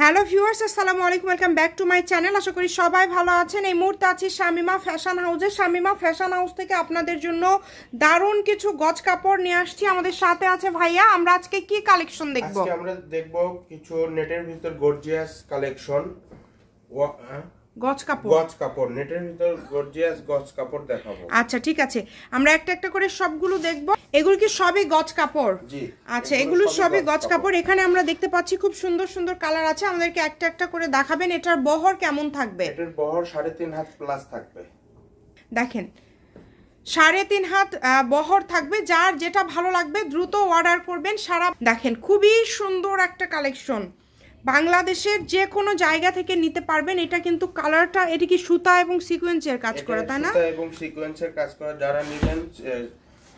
Hello viewers, আসসালামু আলাইকুম, welcome back to my channel. আশা করি সবাই ভালো আছেন। এই মুহূর্তে আছি শামিমা ফ্যাশন হাউসে। শামিমা ফ্যাশন হাউস থেকে আপনাদের জন্য দারুণ কিছু গজ কাপড় নিয়ে আসছি। আমাদের সাথে আছে ভাইয়া। আমরা আজকে কি কালেকশন দেখব? আজকে আমরা দেখব কিছু নেটের ভিতর গর্জিয়াস কালেকশন। গজ কাপড় নেটের ভিতর গর্জিয়াস গজ কাপড় দেখাবো। আচ্ছা ঠিক আছে, আমরা একটা একটা করে সবগুলো দেখব। এগুলো কি সবই গজ কাপড়? জি আচ্ছা, এগুলো সবই গজ কাপড়। এখানে আমরা দেখতে পাচ্ছি খুব সুন্দর সুন্দর কালার আছে। আমাদেরকে একটা একটা করে দেখাবেন। এটার বহর কেমন থাকবে? এটার বহর 3.5 হাত প্লাস থাকবে। দেখেন 3.5 হাত বহর থাকবে। যার যেটা ভালো লাগবে দ্রুত অর্ডার করবেন। সারা দেখেন খুবই সুন্দর একটা কালেকশন। বাংলাদেশের যে কোনো জায়গা থেকে নিতে পারবেন। এটা কিন্তু কালারটা, এটা কি সুতা এবং সিকোয়েন্সের কাজ করা, তাই না? সুতা এবং সিকোয়েন্সের কাজ করা। যারা নেবেন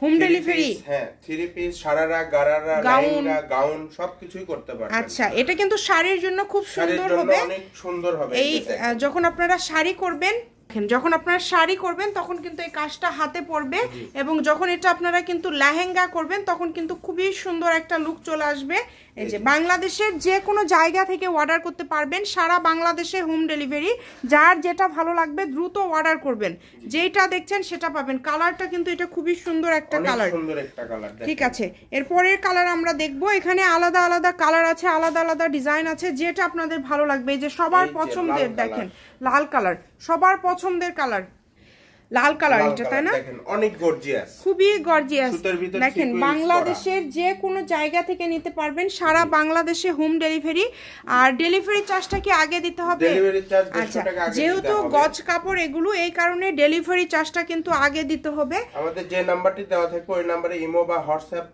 হোম ডেলিভারি, হ্যাঁ, 3 পিস, সারারা, গারারা, লেহেঙ্গা, গাউন সবকিছুই করতে পারবেন। আচ্ছা, এটা কিন্তু শাড়ির জন্য খুব সুন্দর হবে, অনেক সুন্দর হবে। এই যখন আপনারা শাড়ি করবেন, যখন আপনারা শাড়ি করবেন তখন কিন্তু এই কাজটা হাতে পড়বে, এবং যখন এটা আপনারা কিন্তু লেহেঙ্গা করবেন তখন কিন্তু খুবই সুন্দর একটা লুক চলে আসবে। এই যে বাংলাদেশের যে কোনো জায়গা থেকে অর্ডার করতে পারবেন, সারা বাংলাদেশে হোম ডেলিভারি। যার যেটা ভালো লাগবে দ্রুত অর্ডার করবেন। যেটা দেখছেন সেটা পাবেন। কালারটা কিন্তু এটা খুবই সুন্দর একটা কালার, সুন্দর একটা কালার। ঠিক আছে, এরপরের কালার আমরা দেখব। এখানে আলাদা আলাদা কালার আছে, আলাদা আলাদা ডিজাইন আছে, যেটা আপনাদের ভালো লাগবে। এই যে সবার পছন্দের, দেখেন লাল কালার, সবার পছন্দের কালার, লাল কালার এটা, তাই না? দেখেন অনেক গর্জিয়াস, খুবই গর্জিয়াস। দেখেন বাংলাদেশের যে কোনো জায়গা থেকে নিতে পারবেন, সারা বাংলাদেশে হোম ডেলিভারি। আর ডেলিভারি চার্জটা কি আগে দিতে হবে? আচ্ছা, যেহেতু গজ কাপড় এগুলো, এই কারণে ডেলিভারি চার্জটা কিন্তু আগে দিতে হবে। আমাদের যে নাম্বারটি দেওয়া থাকবে ওই নাম্বারে ইমো বা হোয়াটসঅ্যাপ,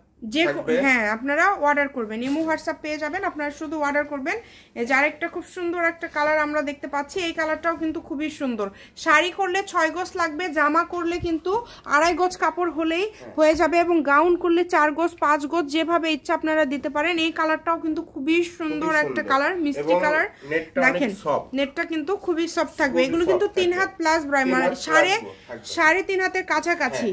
হ্যাঁ, আপনারা অর্ডার করবেন, ইমো হোয়াটসঅ্যাপ পেয়ে যাবেন। আপনারা শুধু অর্ডার করবেন। এই যে আরেকটা খুব সুন্দর একটা কালার আমরা দেখতে পাচ্ছি। এই কালারটাও কিন্তু খুবই সুন্দর। শাড়ি করলে 6 গজ লাগবে, জামা করলে কিন্তু 2.5 গজ কাপড় হলেই হয়ে যাবে, এবং গাউন করলে 4 গজ 5 গজ যেভাবে ইচ্ছা আপনারা দিতে পারেন। এই কালারটাও কিন্তু খুবই সুন্দর একটা কালার, মিষ্টি কালার। দেখেন নেটটা কিন্তু খুবই সফট থাকবে। এগুলো কিন্তু 3 হাত প্লাস, মানে 3.5 হাতের কাছাকাছি।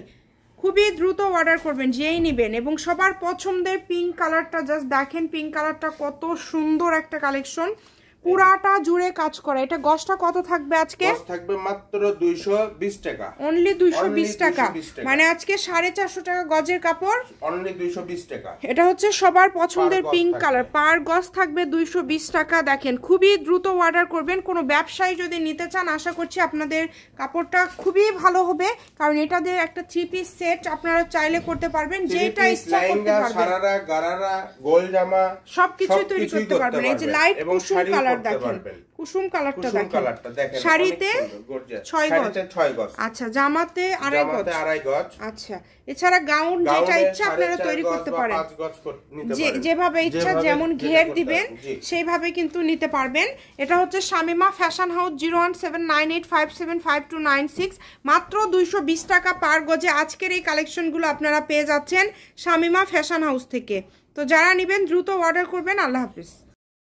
খুবই দ্রুত অর্ডার করবেন যেই নেবেন। এবং সবার পছন্দের পিঙ্ক কালারটা, জাস্ট দেখেন পিঙ্ক কালারটা কত সুন্দর একটা কালেকশন, পুরাটা জুড়ে কাজ করা। এটা গজটা কত থাকবে আজকে? গজ থাকবে মাত্র 220 টাকা, অনলি 220 টাকা। মানে আজকে 450 টাকা গজের কাপড়, অনলি 220 টাকা। এটা হচ্ছে সবার পছন্দের পিঙ্ক কালার। পার গজ থাকবে 220 টাকা। দেখেন খুবই দ্রুত অর্ডার করবেন। কোনো ব্যবসায়ী যদি নিতে চান, আশা করছি আপনাদের কাপড়টা খুবই ভালো হবে, কারণ এটা দিয়ে একটা 3 পিস সেট আপনারা চাইলে করতে পারবেন, যেটা ইচ্ছা করতে পারবেন। সারারা, গারারা, গোল জামা সবকিছু তৈরি করতে পারবেন। এই যে লাইট কুসুম কালার, দেখেন কুসুম কালারটা দেখেন। শাড়িতে 6 গজ, আচ্ছা, জামাতে 2.5 গজ, আচ্ছা। এছাড়া গাউন যেটা ইচ্ছা আপনারা তৈরি করতে পারেন, যেভাবে ইচ্ছা, যেমন ঘের দিবেন সেইভাবে কিন্তু নিতে পারবেন। এটা হচ্ছে শামিমা ফ্যাশন হাউস, 01798575296। মাত্র 220 টাকা পার গজে আজকের এই কালেকশনগুলো আপনারা পেয়ে যাচ্ছেন শামিমা ফ্যাশন হাউস থেকে। তো যারা নেবেন দ্রুত অর্ডার করবেন। আল্লাহ হাফিজ।